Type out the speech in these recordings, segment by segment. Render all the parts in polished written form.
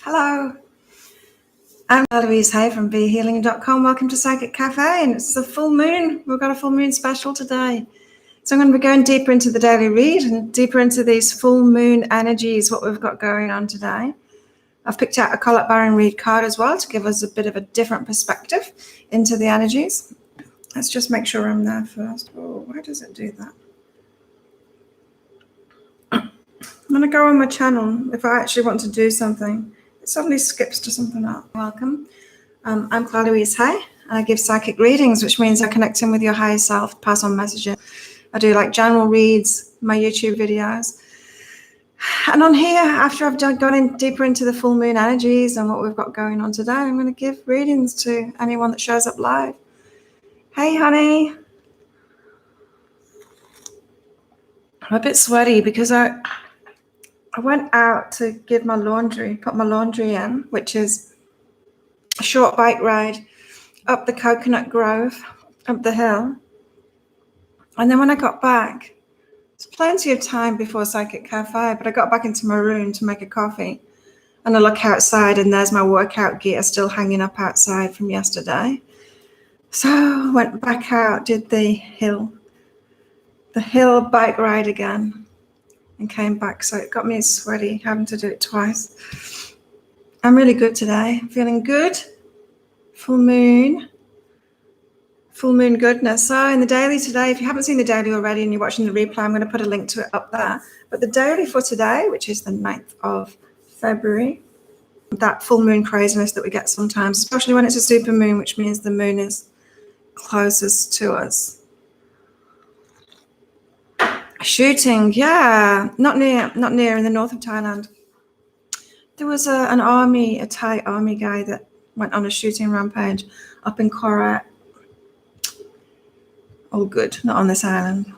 Hello, I'm Louise Hay from BeHealing.com. Welcome to Psychic Cafe, and it's the full moon. We've got a full moon special today. So I'm going to be going deeper into the daily read and deeper into these full moon energies, what we've got going on today. I've picked out a Colette Baron Reid card as well to give us a bit of a different perspective into the energies. Let's just make sure I'm there first. Oh, why does it do that? I'm going to go on my channel if I actually want to do something. It suddenly skips to something else. Welcome. I'm Claire Louise Hay, and I give psychic readings, which means I connect in with your higher self, pass on messages. I do like general reads, my YouTube videos. And on here, after I've gone in deeper into the full moon energies and what we've got going on today, I'm going to give readings to anyone that shows up live. Hey, honey. I'm a bit sweaty because I went out to give my laundry, put my laundry in, which is a short bike ride up the Coconut Grove, up the hill. And then when I got back, there's plenty of time before Psychic Cafe, but I got back into my room to make a coffee. And I look outside and there's my workout gear still hanging up outside from yesterday. So I went back out, did the hill bike ride again, and came back. So it got me sweaty having to do it twice. I'm really good today. I'm feeling good. Full moon goodness. So in the daily today, if you haven't seen the daily already and you're watching the replay, I'm going to put a link to it up there. But the daily for today, which is the 9th of February, that full moon craziness that we get sometimes, especially when it's a super moon, which means the moon is closest to us. Shooting, yeah, not near in the north of Thailand. There was a Thai army guy that went on a shooting rampage up in Korat. All good, not on this island.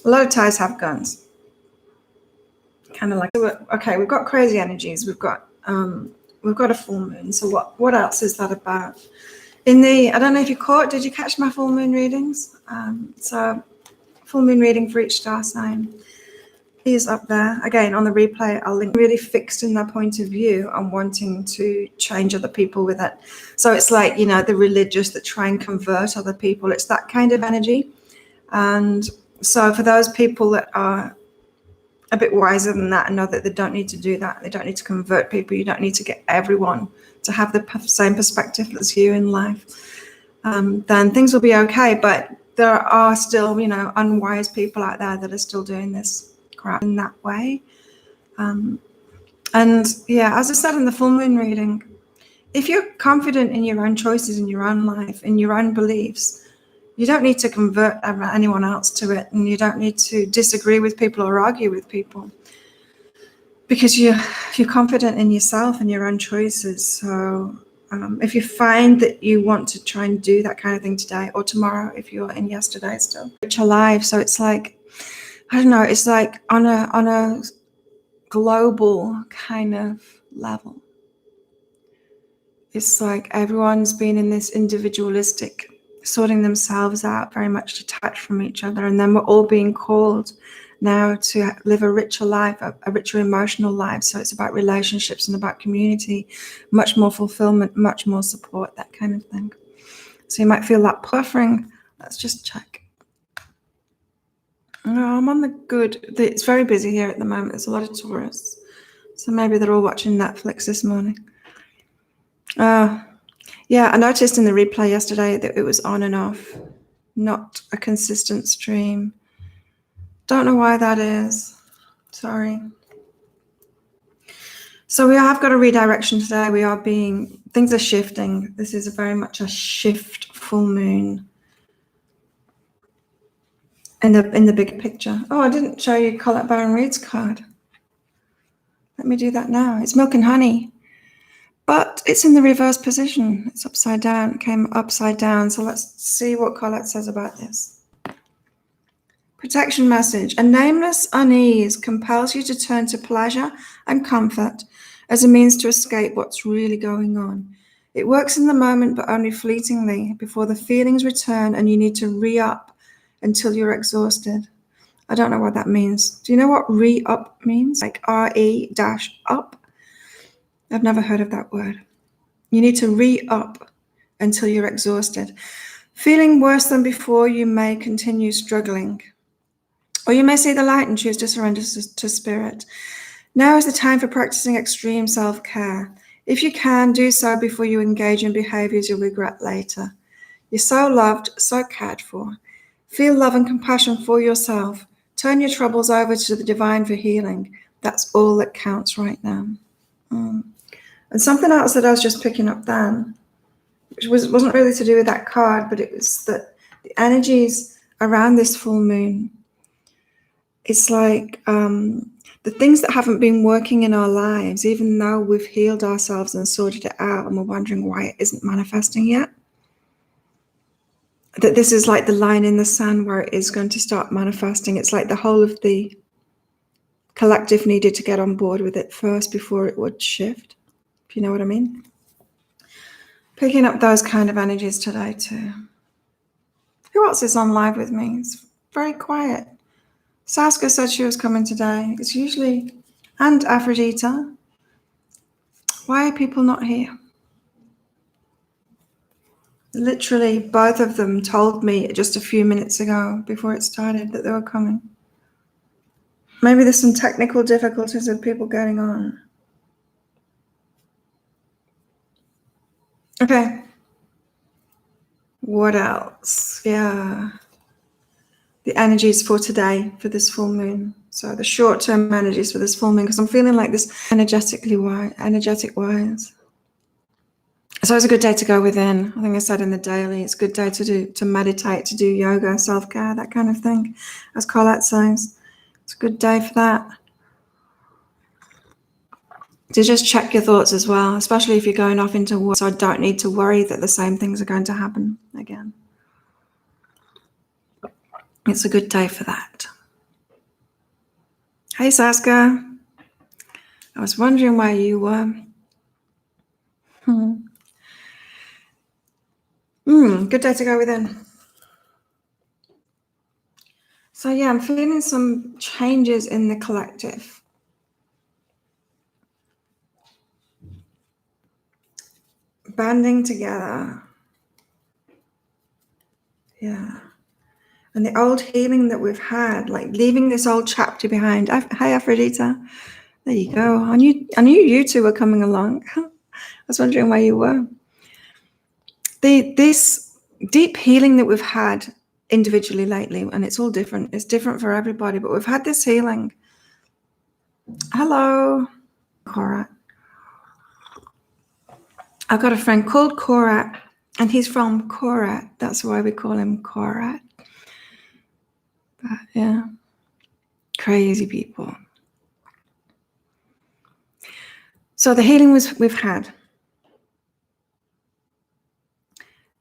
A lot of Thais have guns. Kind of like, okay, we've got crazy energies. We've got a full moon. So what else is that about? I don't know if did you catch my full moon readings? So full moon reading for each star sign is up there. Again, on the replay, I'll link. Really fixed in their point of view on wanting to change other people with it. So it's like, the religious that try and convert other people. It's that kind of energy. And so for those people that are a bit wiser than that and know that they don't need to do that, they don't need to convert people, you don't need to get everyone to have the same perspective as you in life, then things will be okay. But there are still, unwise people out there that are still doing this crap in that way. And yeah, as I said in the full moon reading, if you're confident in your own choices, in your own life, in your own beliefs, you don't need to convert anyone else to it, and you don't need to disagree with people or argue with people, because you're confident in yourself and your own choices. So if you find that you want to try and do that kind of thing today or tomorrow, if you're in yesterday still, it's alive. So it's like, I don't know, it's like on a global kind of level. It's like everyone's been in this individualistic, sorting themselves out, very much detached from each other. And then we're all being called now to live a richer life, a richer emotional life. So it's about relationships and about community, much more fulfillment, much more support, that kind of thing. So you might feel that puffering. Let's just check. No, I'm on the good. It's very busy here at the moment. There's a lot of tourists. So maybe they're all watching Netflix this morning. Yeah, I noticed in the replay yesterday that it was on and off, not a consistent stream. Don't know why that is. Sorry. So we have got a redirection today. Things are shifting. This is very much a shift full moon in the big picture. Oh, I didn't show you Colette Baron Reid's card. Let me do that now. It's Milk and Honey. But it's in the reverse position. It's upside down. It came upside down. So let's see what Colette says about this. Protection message. A nameless unease compels you to turn to pleasure and comfort as a means to escape what's really going on. It works in the moment, but only fleetingly, before the feelings return and you need to re-up until you're exhausted. I don't know what that means. Do you know what re-up means? Like R-E-up? I've never heard of that word. You need to re-up until you're exhausted. Feeling worse than before, you may continue struggling. Or you may see the light and choose to surrender to spirit. Now is the time for practicing extreme self-care. If you can, do so before you engage in behaviors you'll regret later. You're so loved, so cared for. Feel love and compassion for yourself. Turn your troubles over to the divine for healing. That's all that counts right now. And something else that I was just picking up then, which wasn't really to do with that card, but it was that the energies around this full moon, it's like the things that haven't been working in our lives, even though we've healed ourselves and sorted it out and we're wondering why it isn't manifesting yet, that this is like the line in the sand where it is going to start manifesting. It's like the whole of the collective needed to get on board with it first before it would shift, if you know what I mean. Picking up those kind of energies today too. Who else is on live with me? It's very quiet. Saskia said she was coming today. It's usually, and Aphrodite. Why are people not here? Literally, both of them told me just a few minutes ago before it started that they were coming. Maybe there's some technical difficulties with people getting on. Okay. What else? Yeah. The energies for today, for this full moon. So the short-term energies for this full moon, because I'm feeling like this energetic wise. So it's a good day to go within. I think I said in the daily, it's a good day to meditate, to do yoga, self-care, that kind of thing, as Colette says. It's a good day for that. To just check your thoughts as well, especially if you're going off into war, so I don't need to worry that the same things are going to happen again. It's a good day for that. Hey, Saskia. I was wondering where you were. Good day to go within. So yeah, I'm feeling some changes in the collective. Banding together. Yeah. And the old healing that we've had, like leaving this old chapter behind. Hi, Aphrodite. There you go. I knew you two were coming along. I was wondering where you were. This deep healing that we've had individually lately, and it's all different. It's different for everybody, but we've had this healing. Hello, Cora. I've got a friend called Cora, and he's from Korat. That's why we call him Korat. But yeah, crazy people. So the healing we've had.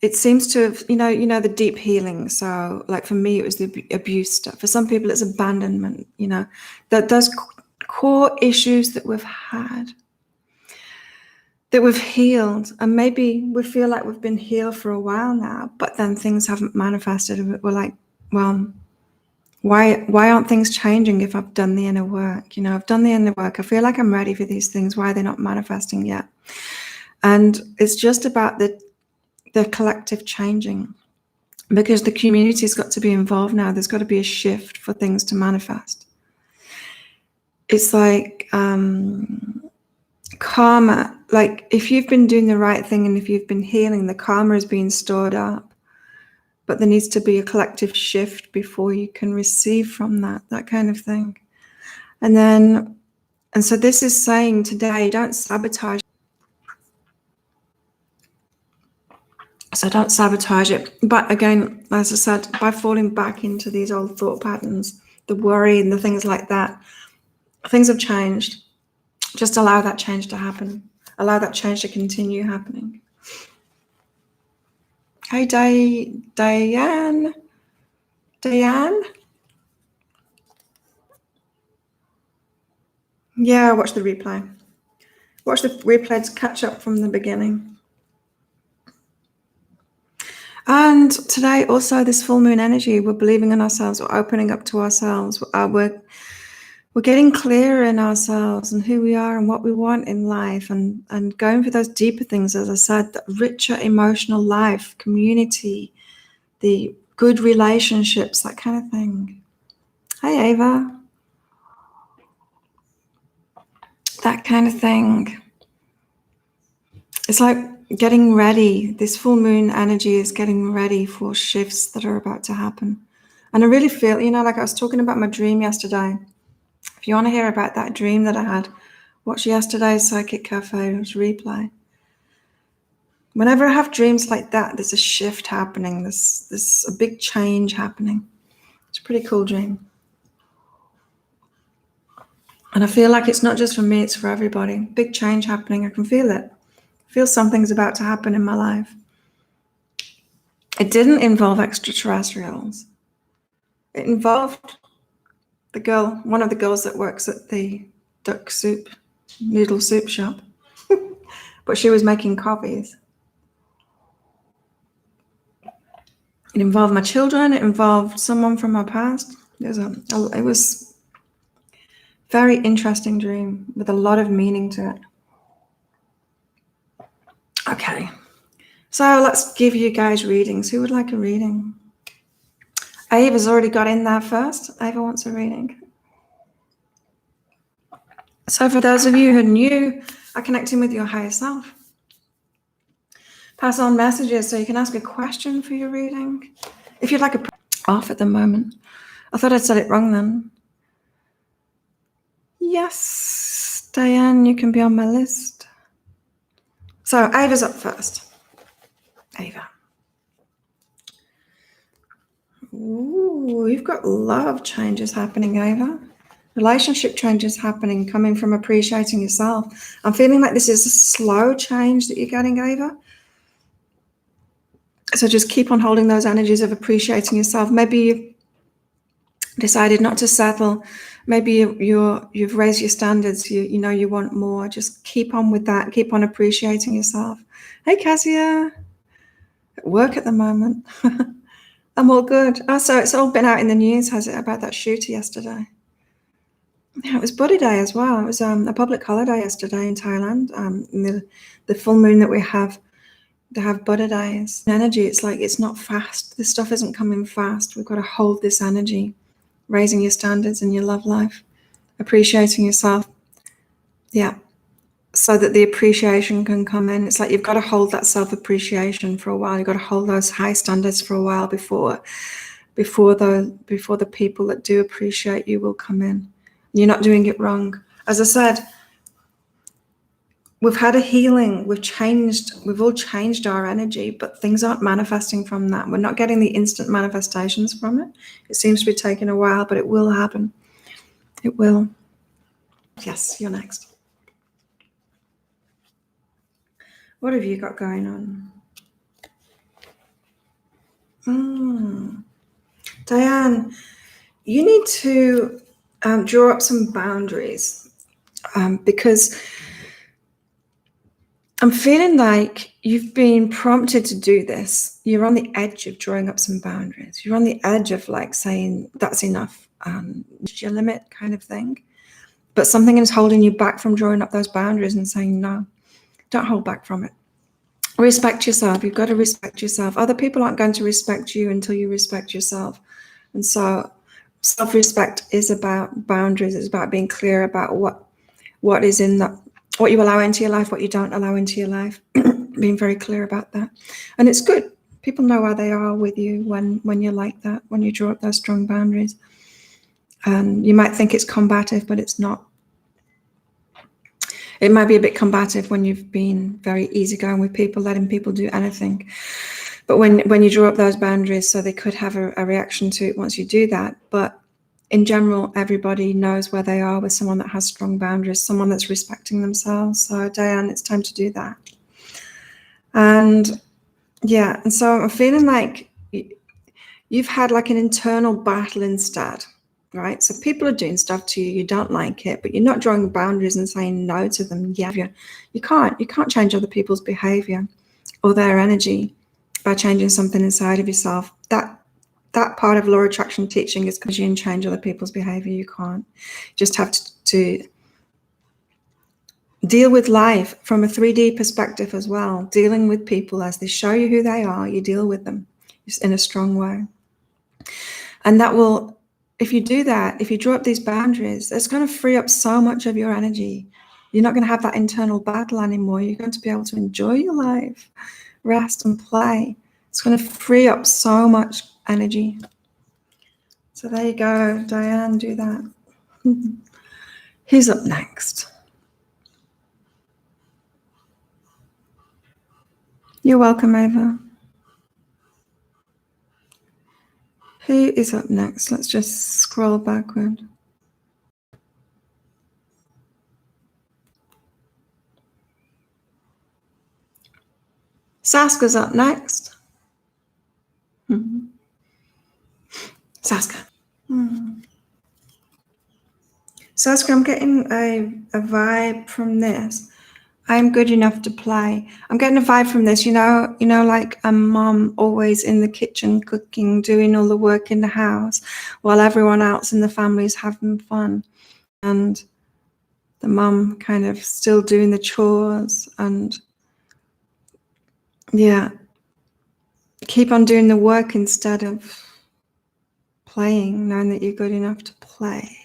It seems to have, you know, the deep healing. So like for me, it was the abuse stuff. For some people, it's abandonment, that those core issues that we've had, that we've healed. And maybe we feel like we've been healed for a while now, but then things haven't manifested. We're like, well, why aren't things changing if I've done the inner work? I've done the inner work. I feel like I'm ready for these things. Why are they not manifesting yet? And it's just about the collective changing, because the community's got to be involved now. There's got to be a shift for things to manifest. It's like karma. Like if you've been doing the right thing and if you've been healing, the karma is being stored up. But there needs to be a collective shift before you can receive from that kind of thing. And so this is saying today, don't sabotage. So don't sabotage it. But again, as I said, by falling back into these old thought patterns, the worry and the things like that, things have changed. Just allow that change to happen. Allow that change to continue happening. Hey, Diane. Diane? Yeah, watch the replay. Watch the replay to catch up from the beginning. And today also this full moon energy, we're believing in ourselves, we're opening up to ourselves, we're getting clearer in ourselves and who we are and what we want in life, and going for those deeper things, as I said, the richer emotional life, community, the good relationships, that kind of thing. Hey, Ava. That kind of thing. It's like getting ready. This full moon energy is getting ready for shifts that are about to happen. And I really feel, like I was talking about my dream yesterday. If you want to hear about that dream that I had, watch yesterday's Psychic Cafe's replay. Whenever I have dreams like that, there's a shift happening. There's a big change happening. It's a pretty cool dream. And I feel like it's not just for me, it's for everybody. Big change happening. I can feel it. I feel something's about to happen in my life. It didn't involve extraterrestrials. It involved one of the girls that works at the noodle soup shop. But she was making copies. It involved my children. It involved someone from my past. It was a very interesting dream with a lot of meaning to it. Okay, so let's give you guys readings. Who would like a reading? Ava's already got in there first. Ava wants a reading. So for those of you who are new, are connecting with your higher self, pass on messages so you can ask a question for your reading. If you'd like off at the moment. I thought I'd said it wrong then. Yes, Diane, you can be on my list. So Ava's up first. Ava. Ooh, you've got love changes happening, Ava. Relationship changes happening, coming from appreciating yourself. I'm feeling like this is a slow change that you're getting, Ava. So just keep on holding those energies of appreciating yourself. Maybe you've decided not to settle. Maybe you've raised your standards. You know you want more. Just keep on with that. Keep on appreciating yourself. Hey, Cassia. At work at the moment. I'm all good. Oh, so it's all been out in the news, has it, about that shooter yesterday? Yeah, it was Buddha Day as well. It was a public holiday yesterday in Thailand. The full moon that we have, they have Buddha Days. Energy, it's like it's not fast. This stuff isn't coming fast. We've got to hold this energy, raising your standards in your love life, appreciating yourself. Yeah, so that the appreciation can come in. It's like you've got to hold that self-appreciation for a while. You've got to hold those high standards for a while before the people that do appreciate you will come in. You're not doing it wrong. As I said, we've had a healing. We've all changed our energy, but things aren't manifesting from that. We're not getting the instant manifestations from it. It seems to be taking a while, but it will happen. It will. Yes, you're next. What have you got going on? Diane, you need to draw up some boundaries because I'm feeling like you've been prompted to do this. You're on the edge of drawing up some boundaries. You're on the edge of like saying, that's enough, your limit kind of thing. But something is holding you back from drawing up those boundaries and saying, no, don't hold back from it. Respect yourself. You've got to respect yourself. Other people aren't going to respect you until you respect yourself. And so self-respect is about boundaries. It's about being clear about what is in that, what you allow into your life, what you don't allow into your life. Being very clear about that. And it's good. People know where they are with you when you're like that, when you draw up those strong boundaries. And you might think it's combative, but it's not. It might be a bit combative when you've been very easygoing with people, letting people do anything. But when you draw up those boundaries, so they could have a reaction to it once you do that. But in general, everybody knows where they are with someone that has strong boundaries, someone that's respecting themselves. So Diane, it's time to do that. And yeah, and so I'm feeling like you've had like an internal battle instead, right? So people are doing stuff to you, you don't like it, but you're not drawing boundaries and saying no to them. Yeah, you can't change other people's behavior or their energy by changing something inside of yourself. that part of law of attraction teaching is because you can change other people's behavior. You can't. You just have to deal with life from a 3D perspective as well, dealing with people as they show you who they are. You deal with them in a strong way. And that will, if you do that, if you draw up these boundaries, it's going to free up so much of your energy. You're not going to have that internal battle anymore. You're going to be able to enjoy your life, rest and play. It's going to free up so much energy. So there you go, Diane, do that. Who's up next? You're welcome, Ava. Who is up next? Let's just scroll backward. Saska's up next. Saska. Saska, I'm getting a vibe from this. I'm good enough to play. I'm getting a vibe from this, you know, like a mom always in the kitchen cooking, doing all the work in the house while everyone else in the family is having fun. And the mom kind of still doing the chores and, yeah, keep on doing the work instead of playing, knowing that you're good enough to play.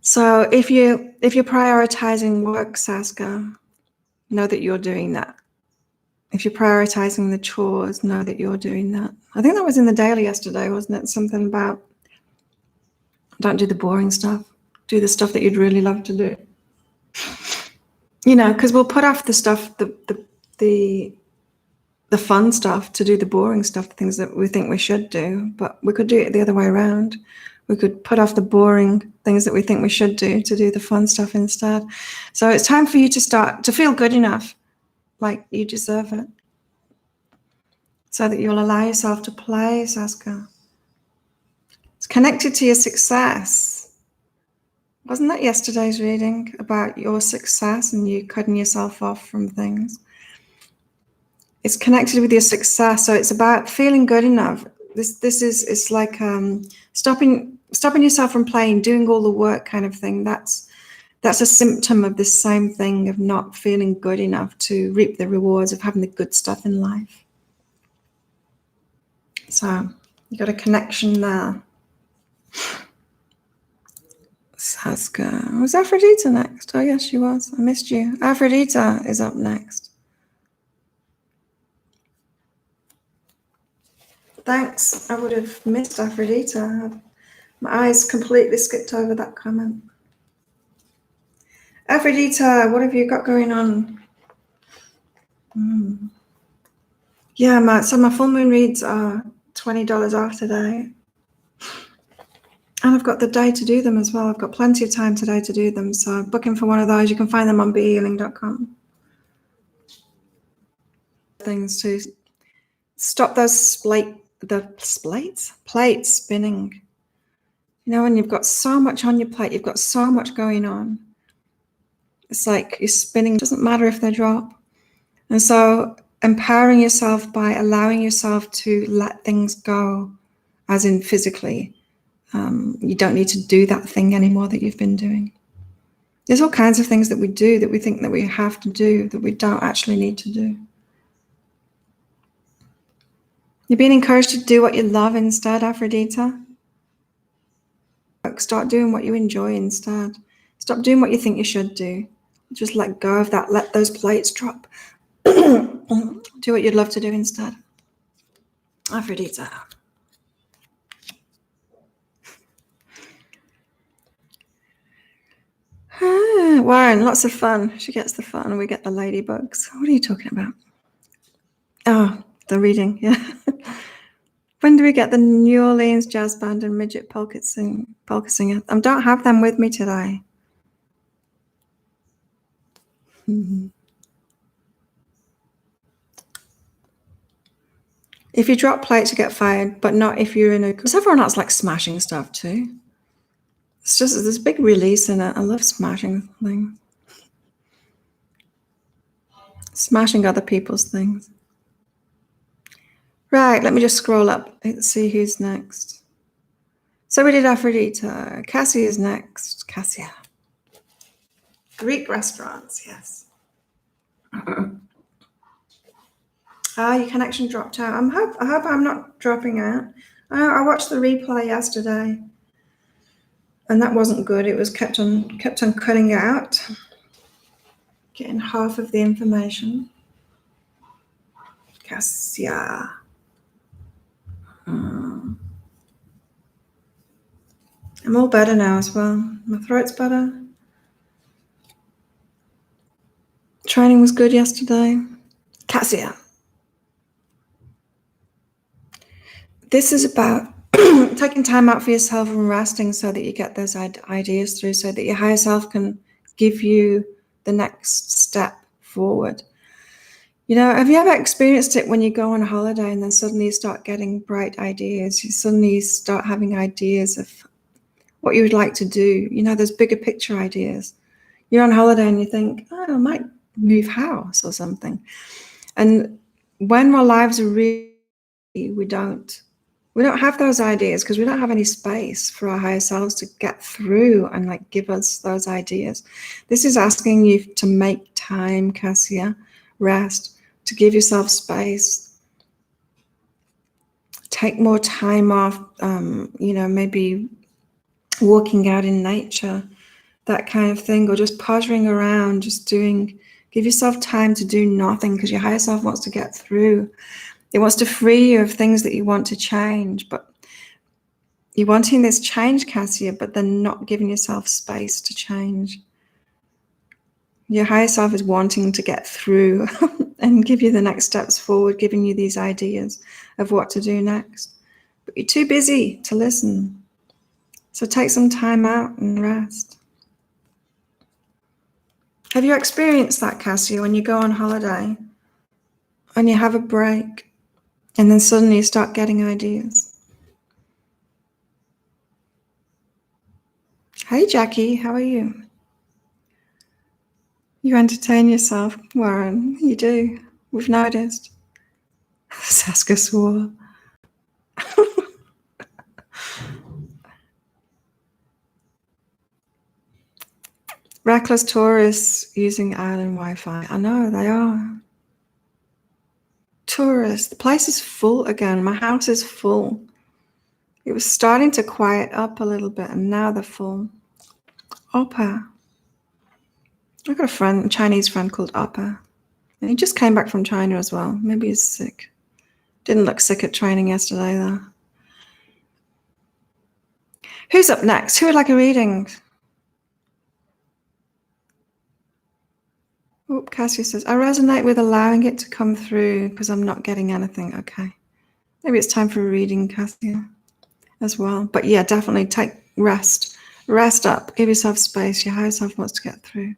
So if you're prioritizing work, Saska, know that you're doing that. If you're prioritizing the chores, know that you're doing that. I think that was in the daily yesterday, wasn't it? Something about don't do the boring stuff. Do the stuff that you'd really love to do. You know, because we'll put off the stuff, the fun stuff to do the boring stuff, the things that we think we should do, but we could do it the other way around. We could put off the boring things that we think we should do to do the fun stuff instead. So it's time for you to start to feel good enough, like you deserve it, so that you'll allow yourself to play, Saska. It's connected to your success. Wasn't that yesterday's reading about your success and you cutting yourself off from things? It's connected with your success, so it's about feeling good enough. It's like stopping yourself from playing, doing all the work kind of thing. That's a symptom of the same thing, of not feeling good enough to reap the rewards of having the good stuff in life. So you got a connection there. Saska. Was Aphrodita next? Oh yes, she was. I missed you. Aphrodita is up next. Thanks. I would have missed Aphrodita. My eyes completely skipped over that comment. Aphrodita, what have you got going on? Yeah, my full moon reads are $20 off today. And I've got the day to do them as well. I've got plenty of time today to do them. So booking for one of those. You can find them on behealing.com. Things to stop those plates spinning. You know, when you've got so much on your plate, you've got so much going on. It's like you're spinning. It doesn't matter if they drop. And so empowering yourself by allowing yourself to let things go, as in physically. You don't need to do that thing anymore that you've been doing. There's all kinds of things that we do that we think that we have to do that we don't actually need to do. You're being encouraged to do what you love instead, Aphrodita. Start doing what you enjoy instead. Stop doing what you think you should do. Just let go of that. Let those plates drop. Do what you'd love to do instead. Aphrodita. Warren, lots of fun. She gets the fun and we get the ladybugs. What are you talking about? Oh, the reading, yeah. When do we get the New Orleans Jazz Band and Midget Polka Singer? I don't have them with me today. If you drop plates, you get fired, but not if you're in a... Because everyone else likes smashing stuff too. It's just, there's a big release in it. I love smashing things. Smashing other people's things. Right, let me just scroll up. Let's see who's next. So we did Aphrodite. Cassie is next. Cassia. Greek restaurants, yes. Your connection dropped out. I hope I'm not dropping out. I watched the replay yesterday, and that wasn't good. It was kept on cutting out, getting half of the information. Cassia. I'm all better now as well. My throat's better. Training was good yesterday. Cassia. This is about taking time out for yourself and resting so that you get those ideas through, so that your higher self can give you the next step forward. You know, have you ever experienced it when you go on holiday and then suddenly you start getting bright ideas? You suddenly start having ideas of what you would like to do. You know, those bigger picture ideas. You're on holiday and you think, oh, I might move house or something. And when our lives are really, we don't have those ideas because we don't have any space for our higher selves to get through and like give us those ideas. This is asking you to make time, Cassia, rest, to give yourself space. Take more time off, you know, maybe walking out in nature, that kind of thing, or just pottering around, just doing, give yourself time to do nothing because your higher self wants to get through. It wants to free you of things that you want to change, but you're wanting this change, Cassia, but then not giving yourself space to change. Your higher self is wanting to get through and give you the next steps forward, giving you these ideas of what to do next. But you're too busy to listen. So take some time out and rest. Have you experienced that, Cassia, when you go on holiday and you have a break and then suddenly you start getting ideas? Hey, Jackie, how are you? You entertain yourself, Warren. You do. We've noticed. Saska swore. Reckless tourists using island Wi-Fi. I know, they are. Tourists. The place is full again. My house is full. It was starting to quiet up a little bit, and now they're full. Oppa. I've got a Chinese friend called Oppa. And he just came back from China as well. Maybe he's sick. Didn't look sick at training yesterday, though. Who's up next? Who would like a reading? Oh, Cassia says, I resonate with allowing it to come through because I'm not getting anything. Okay. Maybe it's time for a reading, Cassia, as well. But yeah, definitely take rest. Rest up. Give yourself space. Your higher self wants to get through.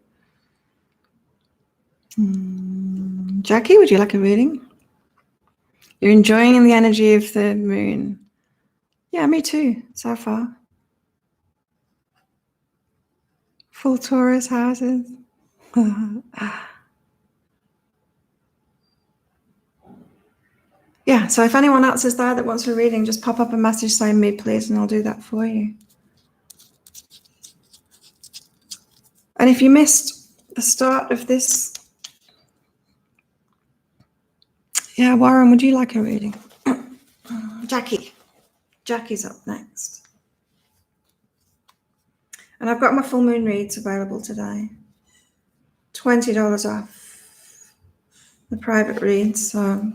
Jackie, would you like a reading? You're enjoying the energy of the moon. Yeah, me too, so far. Full Taurus houses. Yeah, so if anyone else is there that wants a reading, just pop up a message saying me, please, and I'll do that for you. And if you missed the start of this, yeah, Warren, would you like a reading? Jackie. Jackie's up next. And I've got my full moon reads available today. $20 off the private reads. So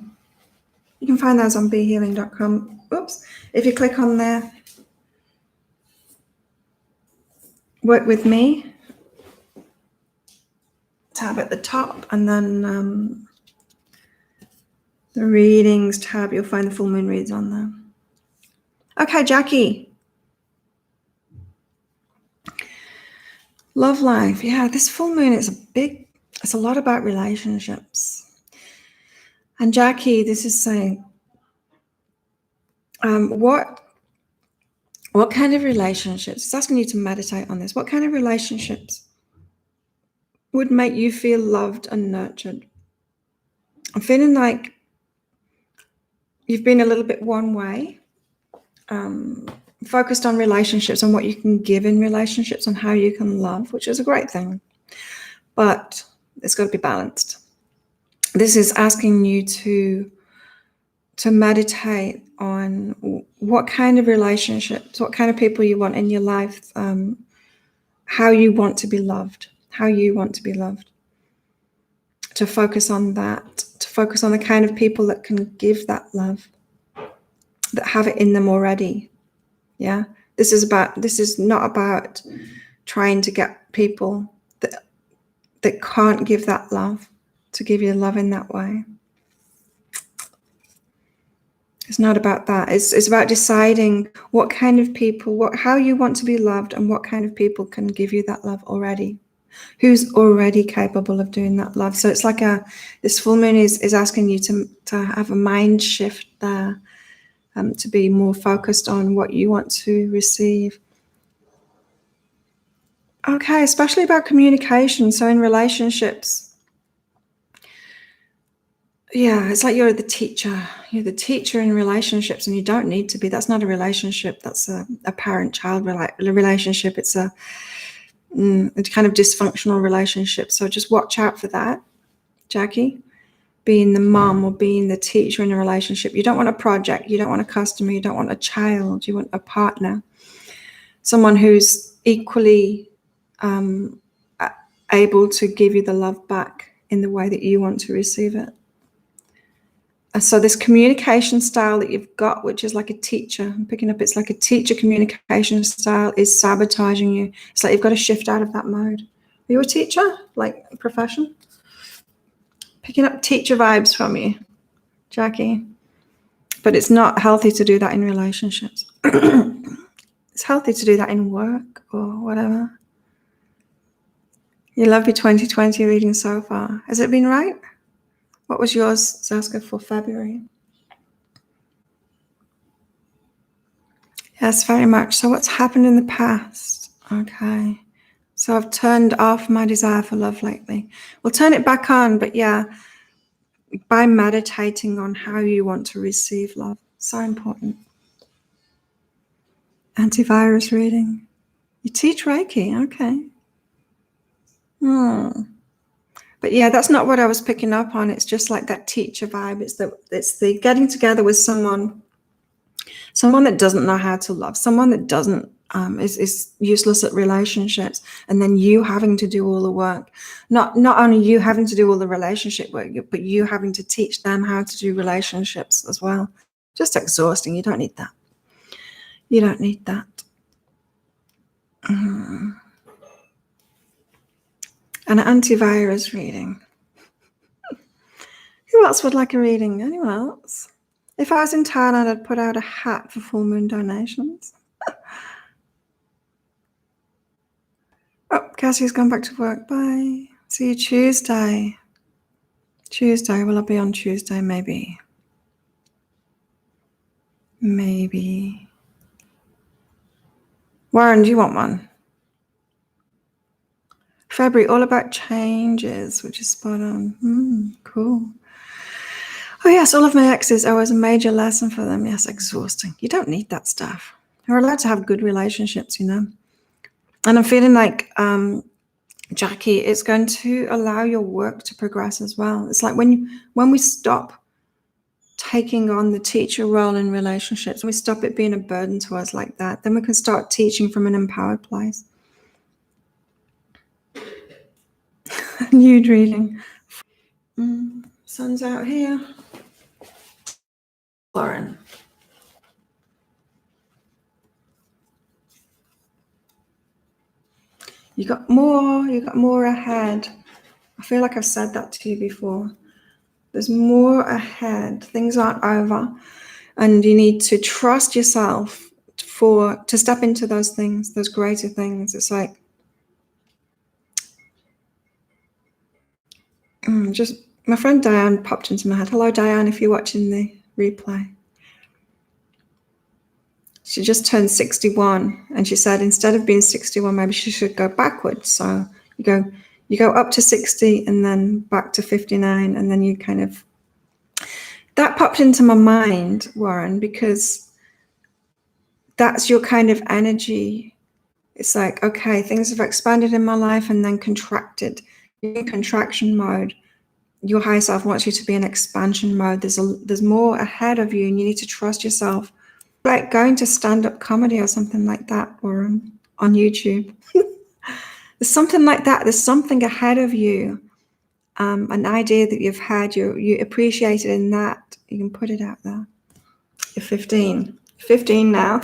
you can find those on behealing.com. Oops. If you click on there, work with me tab at the top, and then the readings tab, you'll find the full moon reads on there. Okay, Jackie. Love life. Yeah, this full moon is it's a lot about relationships. And Jackie, this is saying, what kind of relationships? It's asking you to meditate on this. What kind of relationships would make you feel loved and nurtured? I'm feeling like you've been a little bit one way, focused on relationships and what you can give in relationships and how you can love, which is a great thing. But it's got to be balanced. This is asking you to meditate on what kind of relationships, what kind of people you want in your life, how you want to be loved, to focus on that, to focus on the kind of people that can give that love, that have it in them already. Yeah, this is not about trying to get people that can't give that love to give you love in that way. It's not about that. It's about deciding what kind of people, how you want to be loved, and what kind of people can give you that love already. Who's already capable of doing that love. So it's like this full moon is asking you to have a mind shift there, to be more focused on what you want to receive. Okay, especially about communication. So in relationships, yeah, it's like you're the teacher. You're the teacher in relationships, and you don't need to be. That's not a relationship. That's a parent-child relationship. It's a kind of dysfunctional relationship. So just watch out for that, Jackie. Being the mom or being the teacher in a relationship. You don't want a project. You don't want a customer. You don't want a child. You want a partner. Someone who's equally able to give you the love back in the way that you want to receive it. So this communication style that you've got, which is like a teacher, I'm picking up, it's like a teacher communication style, is sabotaging you. It's like you've got to shift out of that mode. Are you a teacher, like a profession? Picking up teacher vibes from you, Jackie. But it's not healthy to do that in relationships. It's healthy to do that in work or whatever. You love your 2020 reading so far. Has it been right? What was yours, Zaska, for February? Yes, very much. So what's happened in the past? Okay. So I've turned off my desire for love lately. We'll turn it back on, but yeah, by meditating on how you want to receive love. So important. Antivirus reading. You teach Reiki, okay. But yeah, that's not what I was picking up on. It's just like that teacher vibe. It's the getting together with someone that doesn't know how to love, someone that doesn't is useless at relationships, and then you having to do all the work. Not only you having to do all the relationship work, but you having to teach them how to do relationships as well. Just exhausting. You don't need that. You don't need that. An antivirus reading. Who else would like a reading? Anyone else? If I was in Thailand, I'd put out a hat for full moon donations. Oh, Cassie's gone back to work. Bye. See you Tuesday. Tuesday. Will I be on Tuesday? Maybe. Maybe. Warren, do you want one? February, all about changes, which is spot on. Cool. Oh, yes, all of my exes, was a major lesson for them. Yes, exhausting. You don't need that stuff. You're allowed to have good relationships, you know. And I'm feeling like, Jackie, it's going to allow your work to progress as well. It's like when we stop taking on the teacher role in relationships, we stop it being a burden to us like that, then we can start teaching from an empowered place. Nude reading. Sun's out here. Lauren. You got more ahead. I feel like I've said that to you before. There's more ahead. Things aren't over. And you need to trust yourself to step into those things, those greater things. It's like just my friend Diane popped into my head. Hello, Diane, if you're watching the replay. She just turned 61, and she said instead of being 61, maybe she should go backwards. So you go up to 60 and then back to 59, and then you kind of that popped into my mind, Warren, because that's your kind of energy. It's like, okay, things have expanded in my life and then contracted. You're in contraction mode. Your higher self wants you to be in expansion mode. There's more ahead of you, and you need to trust yourself. Like going to stand-up comedy or something like that, or on YouTube. There's something like that. There's something ahead of you, an idea that you've had. You appreciate it in that. You can put it out there. You're 15. 15 now.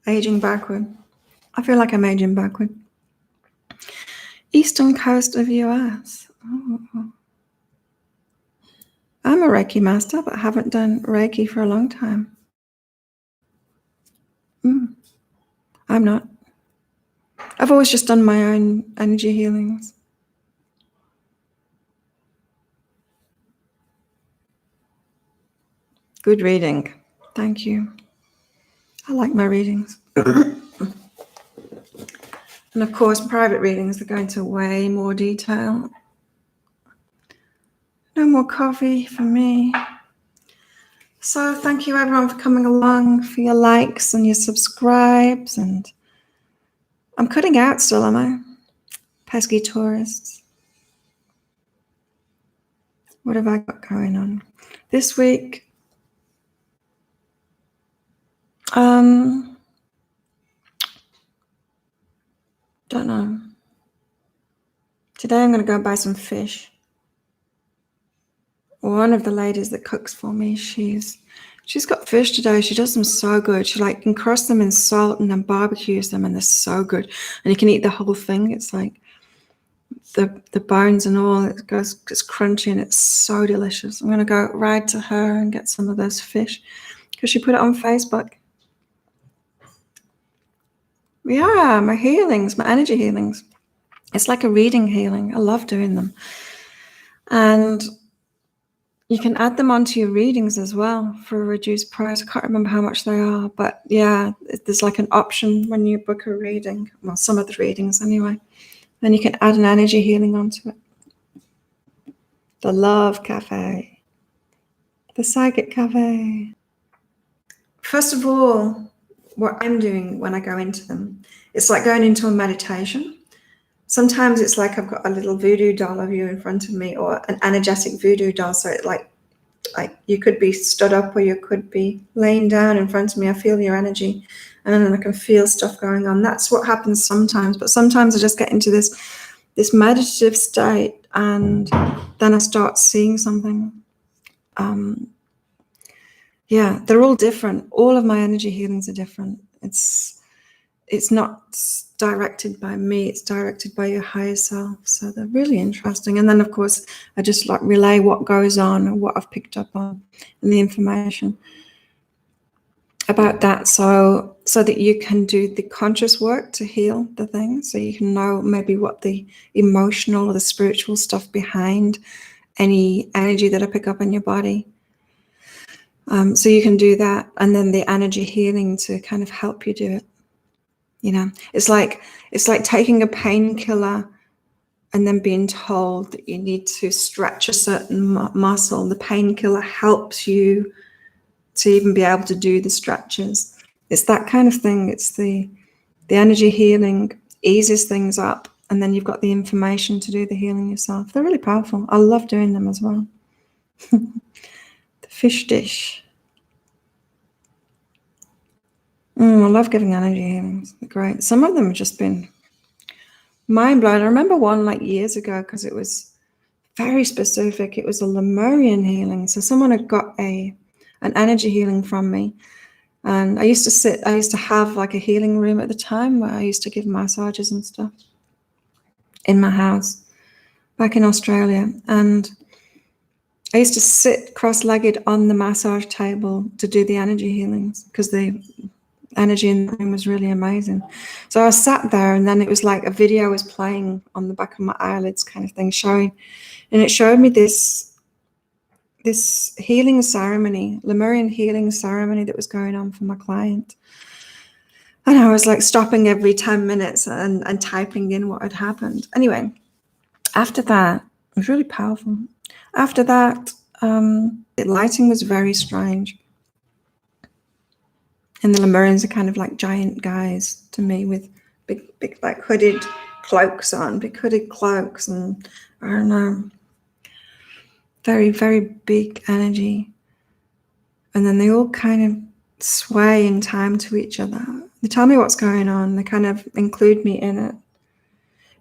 Aging backward. I feel like I'm aging backward. Eastern coast of US. Oh. I'm a Reiki master, but haven't done Reiki for a long time. I'm not. I've always just done my own energy healings. Good reading. Thank you. I like my readings. And of course, private readings, are going into way more detail. No more coffee for me. So thank you everyone for coming along, for your likes and your subscribes. And I'm cutting out still, am I? Pesky tourists. What have I got going on? This week, don't know. Today I'm going to go buy some fish. One of the ladies that cooks for me, she's got fish today. She does them so good. She like can crust them in salt and then barbecues them, and they're so good. And you can eat the whole thing. It's like the bones and all. It's crunchy and it's so delicious. I'm going to go ride to her and get some of those fish because she put it on Facebook. Yeah, my healings, my energy healings. It's like a reading healing. I love doing them. And you can add them onto your readings as well for a reduced price. I can't remember how much they are, but yeah, there's like an option when you book a reading. Well, some of the readings anyway. Then you can add an energy healing onto it. The Love Cafe. The Psychic Cafe. First of all, what I'm doing when I go into them, it's like going into a meditation. Sometimes it's like I've got a little voodoo doll of you in front of me, or an energetic voodoo doll. So it's like you could be stood up or you could be laying down in front of me. I feel your energy and then I can feel stuff going on. That's what happens sometimes. But sometimes I just get into this meditative state and then I start seeing something. Yeah, they're all different. All of my energy healings are different. It's not directed by me, it's directed by your higher self. So they're really interesting. And then of course I just like relay what goes on and what I've picked up on and the information about that, so that you can do the conscious work to heal the thing, so you can know maybe what the emotional or the spiritual stuff behind any energy that I pick up in your body. So you can do that, and then the energy healing to kind of help you do it. You know, it's like taking a painkiller and then being told that you need to stretch a certain muscle. The painkiller helps you to even be able to do the stretches. It's that kind of thing. It's the energy healing eases things up, and then you've got the information to do the healing yourself. They're really powerful. I love doing them as well. The fish dish. I love giving energy healings. They're great. Some of them have just been mind blowing. I remember one like years ago because it was very specific. It was a Lemurian healing. So someone had got an energy healing from me. And I used to have like a healing room at the time where I used to give massages and stuff in my house back in Australia. And I used to sit cross-legged on the massage table to do the energy healings because the energy in the room was really amazing. So I sat there, and then it was like a video was playing on the back of my eyelids kind of thing, and it showed me this healing ceremony, Lemurian healing ceremony that was going on for my client. And I was like stopping every 10 minutes and typing in what had happened. Anyway, after that, it was really powerful. After that, the lighting was very strange. And the Lemurians are kind of like giant guys to me with big like hooded cloaks on, big hooded cloaks, and I don't know, very, very big energy. And then they all kind of sway in time to each other. They tell me what's going on. They kind of include me in it.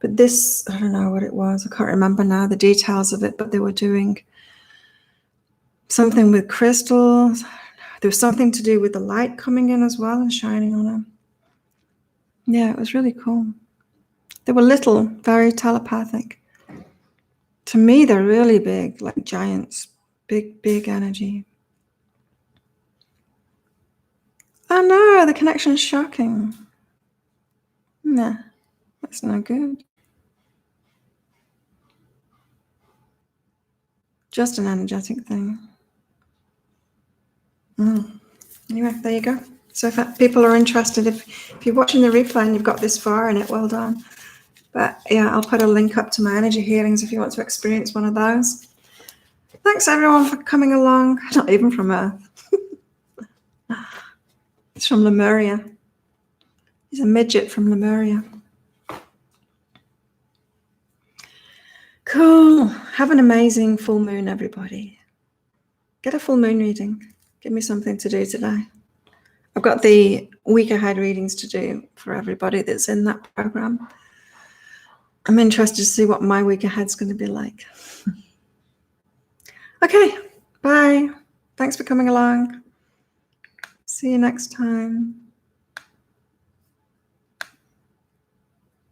But this, I don't know what it was. I can't remember now the details of it, but they were doing something with crystals. There was something to do with the light coming in as well and shining on them. Yeah, it was really cool. They were little, very telepathic. To me, they're really big, like giants. Big energy. Oh no, the connection's shocking. Nah, that's no good. Just an energetic thing. Anyway, there you go. So if people are interested, if you're watching the replay and you've got this far in it, well done. But yeah, I'll put a link up to my energy healings if you want to experience one of those. Thanks everyone for coming along. Not even from Earth. It's from Lemuria. He's a midget from Lemuria. Cool. Have an amazing full moon, everybody. Get a full moon reading. Give me something to do today. I've got the week ahead readings to do for everybody that's in that program. I'm interested to see what my week ahead's going to be like. Okay, bye. Thanks for coming along. See you next time.